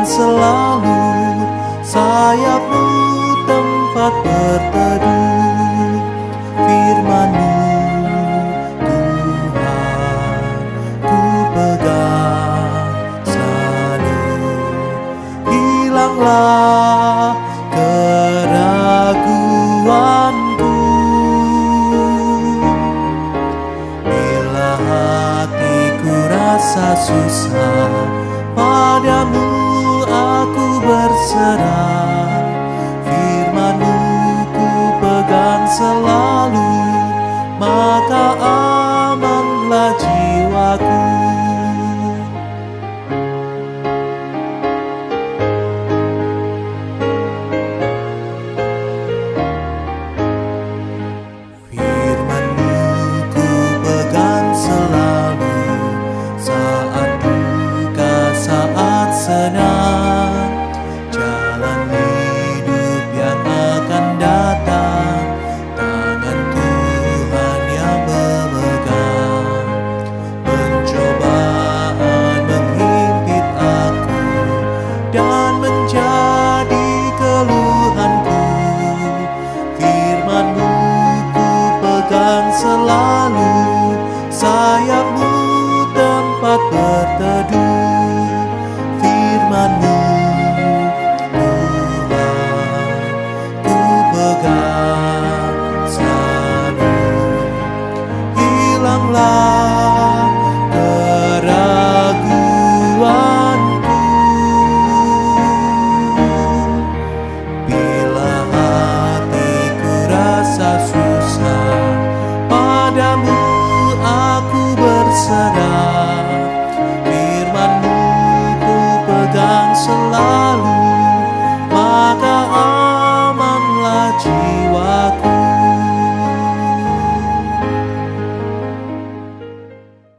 selalu, sayap-Mu tempat berteduh. Firman-Mu Tuhan ku pegang selalu. Hilanglah keraguanku bila hatiku rasa susah, padamu aku berserah. Firman-Mu ku pegang selalu, maka amanlah jiwaku. Firman-Mu ku pegang selalu, saat duka, saat senang, jalan hidup yang akan datang, tangan Tuhan yang memegang. Pencobaan menghimpit aku dan menjadi keluhanku. Firman-Mu ku pegang selalu, sayap-Mu tempat berteduh. Firman-Mu Tuhan ku pegang selalu. Hilanglah keraguanku bila hatiku rasa susah, padamu aku berserah. Firman-Mu ku pegang selalu, maka amanlah jiwaku.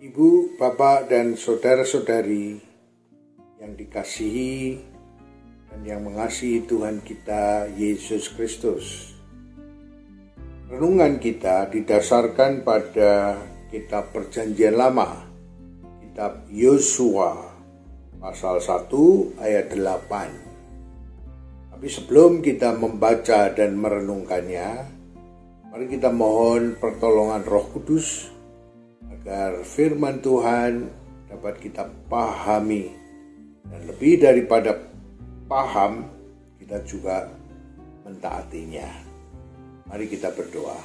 Ibu, Bapak, dan saudara-saudari yang dikasihi dan yang mengasihi Tuhan kita Yesus Kristus. Renungan kita didasarkan pada kitab Perjanjian Lama, kitab Yosua, pasal 1 ayat 8. Tapi sebelum kita membaca dan merenungkannya, mari kita mohon pertolongan Roh Kudus agar firman Tuhan dapat kita pahami, dan lebih daripada paham, kita juga mentaatinya. Mari kita berdoa.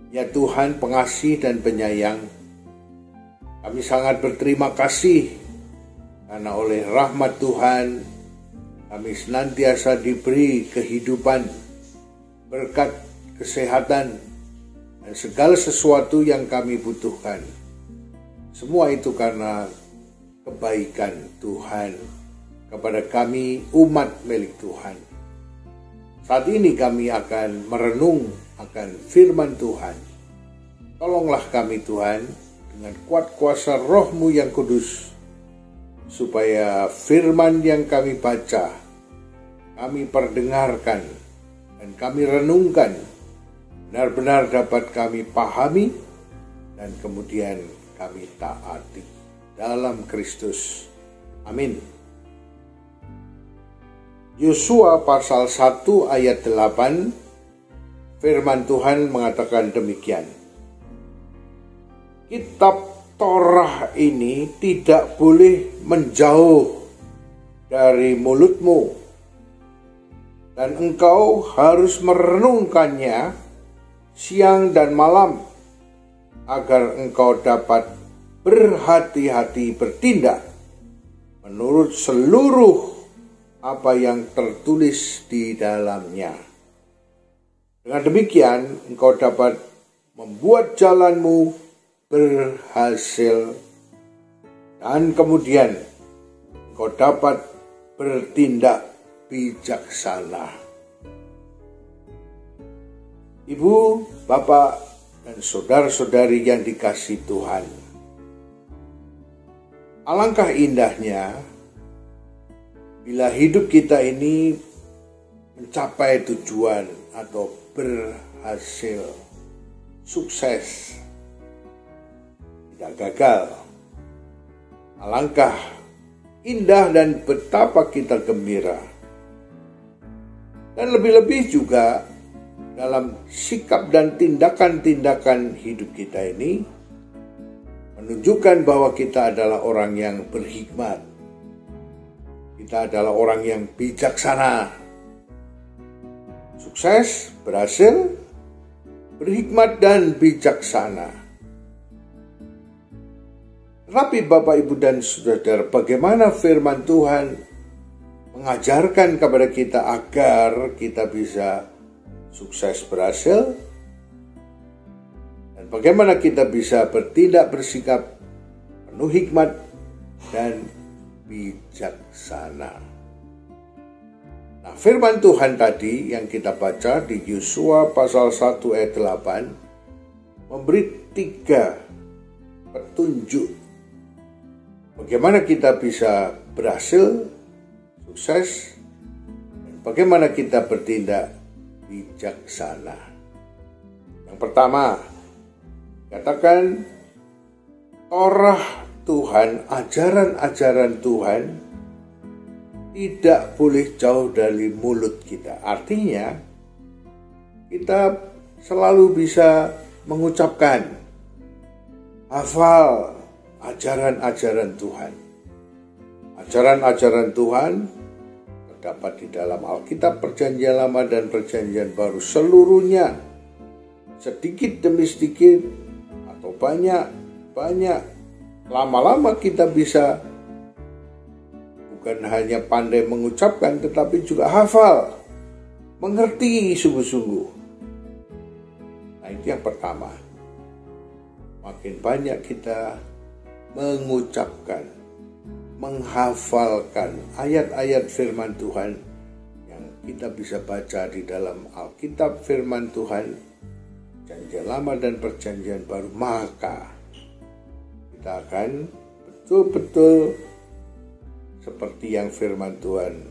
Ya Tuhan pengasih dan penyayang, kami sangat berterima kasih karena oleh rahmat Tuhan kami senantiasa diberi kehidupan, berkat kesehatan, dan segala sesuatu yang kami butuhkan. Semua itu karena kebaikan Tuhan kepada kami umat milik Tuhan. Saat ini kami akan merenung akan firman Tuhan. Tolonglah kami Tuhan dengan kuat kuasa Roh-Mu yang kudus, supaya firman yang kami baca, kami perdengarkan, dan kami renungkan, benar-benar dapat kami pahami, dan kemudian kami taati dalam Kristus. Amin. Yosua pasal 1 ayat 8, firman Tuhan mengatakan demikian. Kitab Torah ini tidak boleh menjauh dari mulutmu, dan engkau harus merenungkannya siang dan malam, agar engkau dapat berhati-hati bertindak menurut seluruh apa yang tertulis di dalamnya. Dengan demikian, engkau dapat membuat jalanmu berhasil, dan kemudian engkau dapat bertindak bijaksana. Ibu, Bapak, dan saudara-saudari yang dikasihi Tuhan, alangkah indahnya bila hidup kita ini mencapai tujuan atau berhasil, sukses, tidak gagal. Alangkah indah dan betapa kita gembira. Dan lebih-lebih juga dalam sikap dan tindakan-tindakan hidup kita ini menunjukkan bahwa kita adalah orang yang berhikmat. Kita adalah orang yang bijaksana. Sukses, berhasil, berhikmat dan bijaksana. Tetapi Bapak, Ibu, dan Saudara, bagaimana firman Tuhan mengajarkan kepada kita agar kita bisa sukses, berhasil, dan bagaimana kita bisa bertindak, bersikap penuh hikmat dan bijaksana. Nah, firman Tuhan tadi yang kita baca di Yosua pasal 1 ayat 8 memberi 3 petunjuk bagaimana kita bisa berhasil, sukses, dan bagaimana kita bertindak bijaksana. Yang pertama, katakan Torah Tuhan, ajaran-ajaran Tuhan tidak boleh jauh dari mulut kita. Artinya, kita selalu bisa mengucapkan, hafal ajaran-ajaran Tuhan. Ajaran-ajaran Tuhan terdapat di dalam Alkitab Perjanjian Lama dan Perjanjian Baru seluruhnya. Sedikit demi sedikit atau banyak, lama-lama kita bisa bukan hanya pandai mengucapkan tetapi juga hafal, mengerti sungguh-sungguh. Nah, itu yang pertama. Makin banyak kita mengucapkan, menghafalkan ayat-ayat firman Tuhan yang kita bisa baca di dalam Alkitab firman Tuhan, Perjanjian Lama dan Perjanjian Baru, maka kita akan betul-betul seperti yang firman Tuhan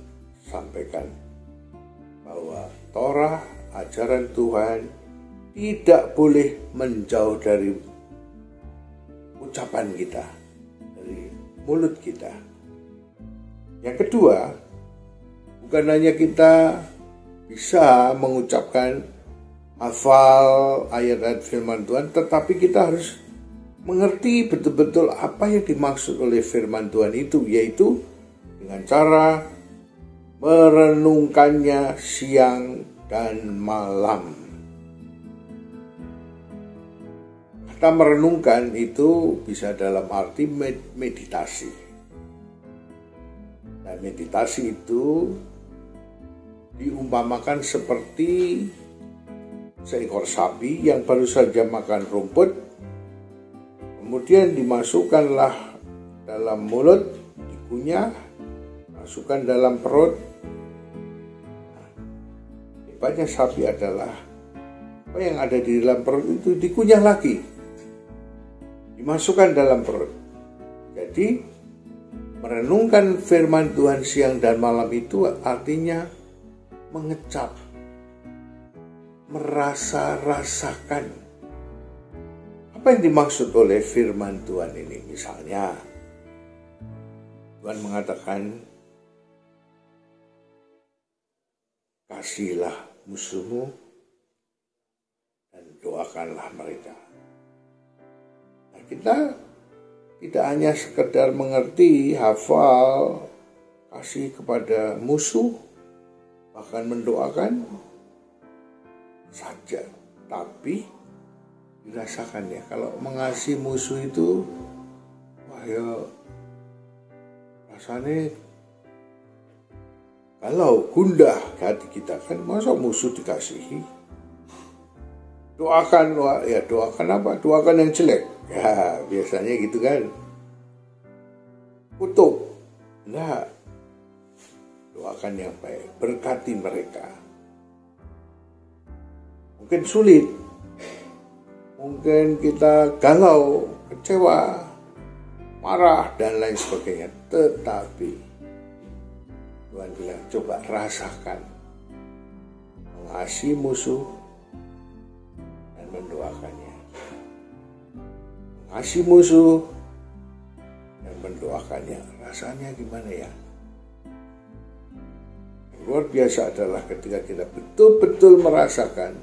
sampaikan, bahwa Torah, ajaran Tuhan tidak boleh menjauh dari ucapan kita, dari mulut kita. Yang kedua, bukan hanya kita bisa mengucapkan hafal ayat-ayat firman Tuhan, tetapi kita harus mengerti betul-betul apa yang dimaksud oleh firman Tuhan itu, yaitu dengan cara merenungkannya siang dan malam. Kita merenungkan itu bisa dalam arti meditasi. Nah, meditasi itu diumpamakan seperti seekor sapi yang baru saja makan rumput, kemudian dimasukkanlah dalam mulut, dikunyah, masukkan dalam perut. Nah, hebatnya sapi adalah apa yang ada di dalam perut itu dikunyah lagi, dimasukkan dalam perut. Jadi merenungkan firman Tuhan siang dan malam itu artinya mengecap, merasa-rasakan apa yang dimaksud oleh firman Tuhan ini. Misalnya Tuhan mengatakan, kasihilah musuhmu dan doakanlah mereka. Kita tidak hanya sekedar mengerti, hafal, kasih kepada musuh, bahkan mendoakan saja, tapi dirasakan ya. Kalau mengasihi musuh itu, wah ya rasanya kalau gundah hati kita kan, masa musuh dikasihi. Doakan, wah ya doakan apa? Doakan yang jelek. Ya, biasanya gitu kan. Kutuk. Enggak. Doakan yang baik. Berkati mereka. Mungkin sulit. Mungkin kita galau, kecewa, marah, dan lain sebagainya. Tetapi Tuhan bilang, coba rasakan. Mengasihi musuh dan mendoakannya. Mengasihi musuh dan mendoakan mendoakannya. Rasanya gimana ya? Yang luar biasa adalah ketika kita betul-betul merasakan,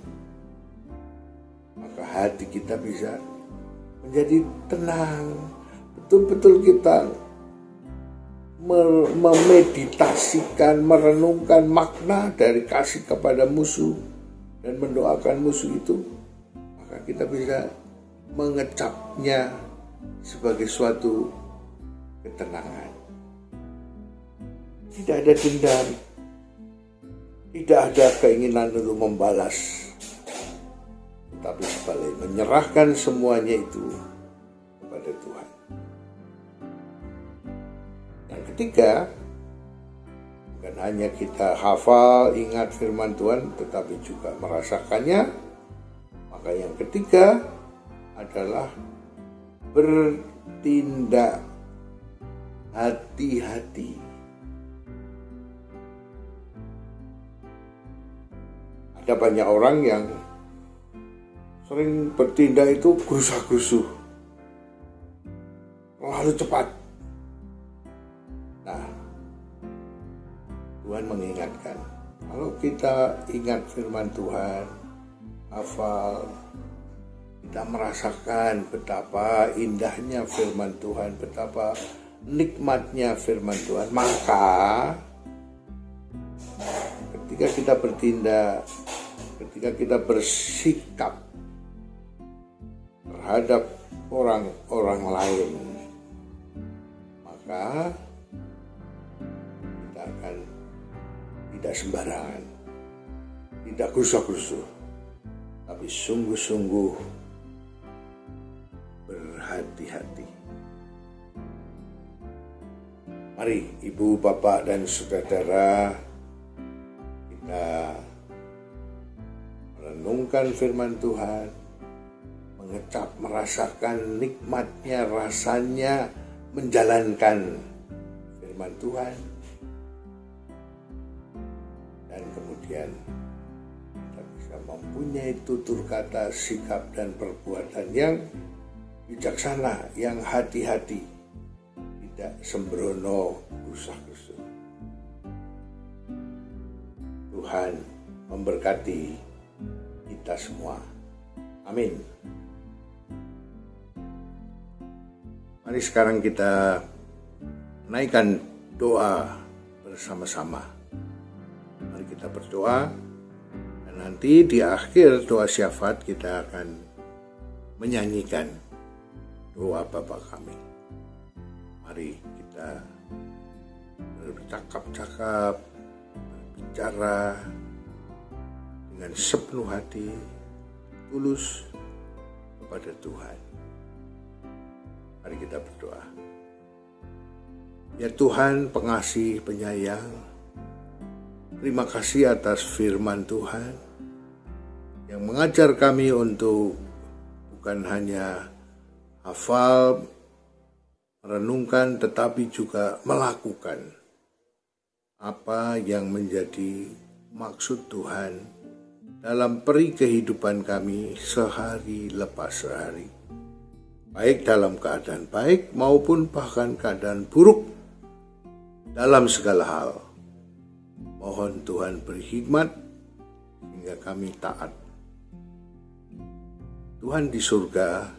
maka hati kita bisa menjadi tenang. Betul-betul kita memeditasikan, merenungkan makna dari kasih kepada musuh dan mendoakan musuh itu, maka kita bisa mengecapnya sebagai suatu ketenangan. Tidak ada dendam, tidak ada keinginan untuk membalas, tapi sebaliknya menyerahkan semuanya itu kepada Tuhan. Yang ketiga, bukan hanya kita hafal, ingat firman Tuhan, tetapi juga merasakannya. Maka yang ketiga adalah bertindak hati-hati. Ada banyak orang yang sering bertindak itu gerusa-gerusu, terlalu cepat. Nah, Tuhan mengingatkan, kalau kita ingat firman Tuhan, hafal, kita merasakan betapa indahnya firman Tuhan, betapa nikmatnya firman Tuhan, maka ketika kita bertindak, ketika kita bersikap terhadap orang-orang lain, maka kita akan tidak sembarangan, tidak gerusa-gerusu, tapi sungguh-sungguh berhati-hati. Mari ibu, bapak, dan saudara, kita merenungkan firman Tuhan, mengecap, merasakan nikmatnya, rasanya menjalankan firman Tuhan, dan kemudian kita bisa mempunyai tutur kata, sikap, dan perbuatan yang bijaksana, yang hati-hati, tidak sembrono, gusah-gusah. Tuhan memberkati kita semua. Amin. Mari sekarang kita naikkan doa bersama-sama. Mari kita berdoa, dan nanti di akhir doa syafaat kita akan menyanyikan doa Bapa kami. Mari kita bercakap-cakap, berbicara dengan sepenuh hati, tulus kepada Tuhan. Mari kita berdoa. Ya Tuhan, pengasih, penyayang, terima kasih atas firman Tuhan yang mengajar kami untuk bukan hanya hafal, merenungkan, tetapi juga melakukan apa yang menjadi maksud Tuhan dalam peri kehidupan kami sehari lepas sehari, baik dalam keadaan baik maupun bahkan keadaan buruk. Dalam segala hal, mohon Tuhan beri hikmat hingga kami taat. Tuhan di surga,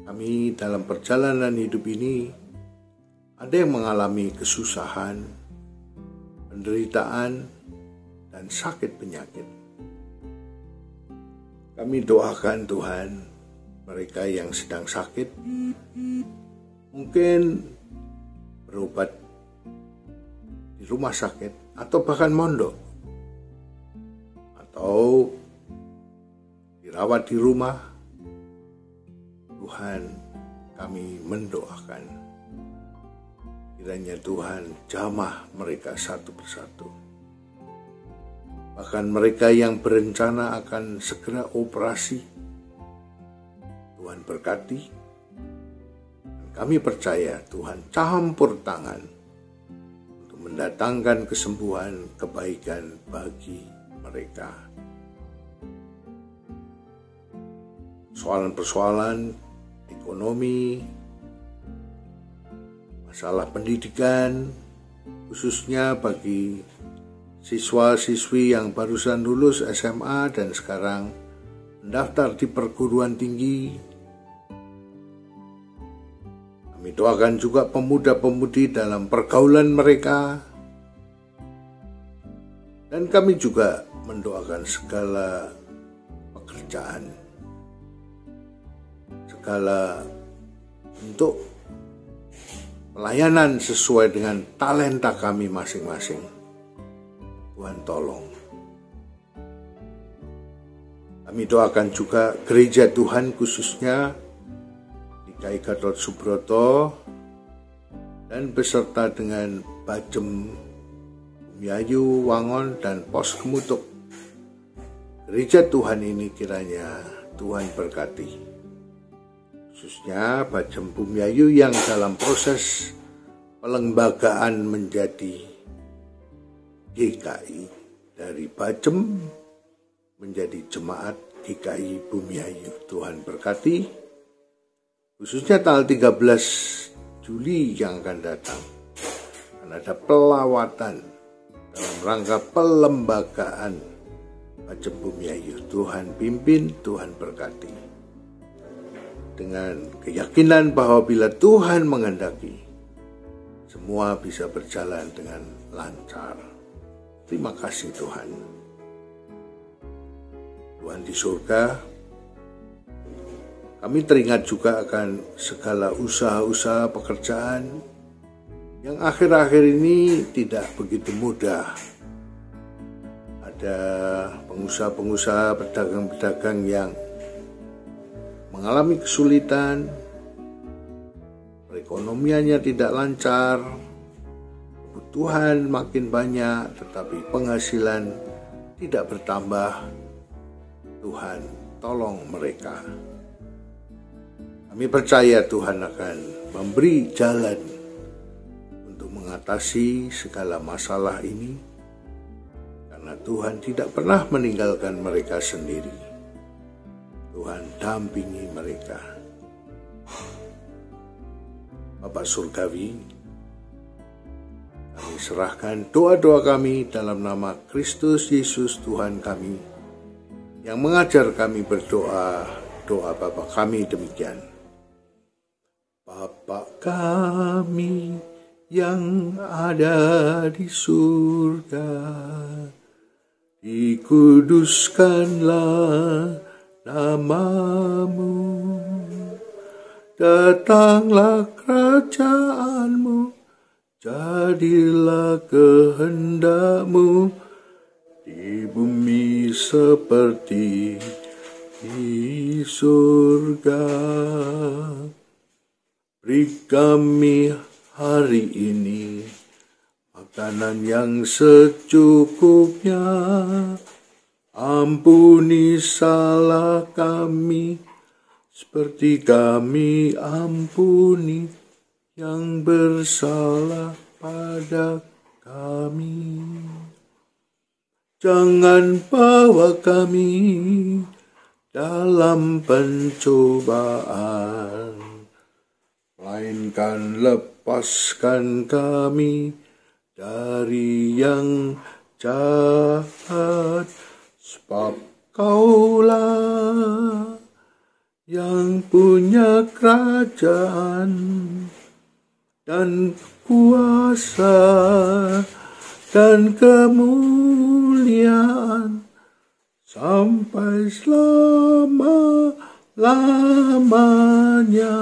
kami dalam perjalanan hidup ini ada yang mengalami kesusahan, penderitaan, dan sakit penyakit. Kami doakan Tuhan, mereka yang sedang sakit, mungkin berobat di rumah sakit atau bahkan mondok, atau dirawat di rumah. Tuhan, kami mendoakan kiranya Tuhan jamah mereka satu persatu. Bahkan mereka yang berencana akan segera operasi, Tuhan berkati. Dan kami percaya Tuhan campur tangan untuk mendatangkan kesembuhan, kebaikan bagi mereka. Persoalan-persoalan ekonomi, masalah pendidikan, khususnya bagi siswa-siswi yang barusan lulus SMA dan sekarang mendaftar di perguruan tinggi. Kami doakan juga pemuda-pemudi dalam pergaulan mereka. Dan kami juga mendoakan segala pekerjaan, segala bentuk pelayanan sesuai dengan talenta kami masing-masing. Tuhan tolong. Kami doakan juga gereja Tuhan, khususnya GKI Gatot Subroto dan beserta dengan Bajem Bumiayu, Wangon, dan Pos Kemutuk. Gereja Tuhan ini kiranya Tuhan berkati, khususnya Bajem Bumiayu yang dalam proses pelembagaan menjadi GKI, dari Bajem menjadi jemaat GKI Bumiayu. Tuhan berkati, khususnya tanggal 13 Juli yang akan datang akan ada pelawatan dalam rangka pelembagaan Bajem Bumiayu. Tuhan pimpin, Tuhan berkati, dengan keyakinan bahwa bila Tuhan menghendaki, semua bisa berjalan dengan lancar. Terima kasih Tuhan. Tuhan di surga, kami teringat juga akan segala usaha-usaha pekerjaan yang akhir-akhir ini tidak begitu mudah. Ada pengusaha-pengusaha, pedagang-pedagang yang mengalami kesulitan, perekonomiannya tidak lancar, kebutuhan makin banyak, tetapi penghasilan tidak bertambah. Tuhan, tolong mereka. Kami percaya Tuhan akan memberi jalan mengatasi segala masalah ini, karena Tuhan tidak pernah meninggalkan mereka sendiri. Tuhan dampingi mereka. Bapa Surgawi, kami serahkan doa-doa kami dalam nama Kristus Yesus Tuhan kami, yang mengajar kami berdoa. Doa Bapa kami demikian: Bapa kami yang ada di surga, dikuduskanlah namamu, datanglah kerajaanmu, jadilah kehendakmu di bumi seperti di surga. Beri kami hari ini makanan yang secukupnya. Ampuni salah kami, seperti kami ampuni yang bersalah pada kami. Jangan bawa kami dalam pencobaan, melainkan lepaskan kami dari yang jahat, sebab Kaulah yang punya kerajaan dan kuasa dan kemuliaan sampai selama-lamanya.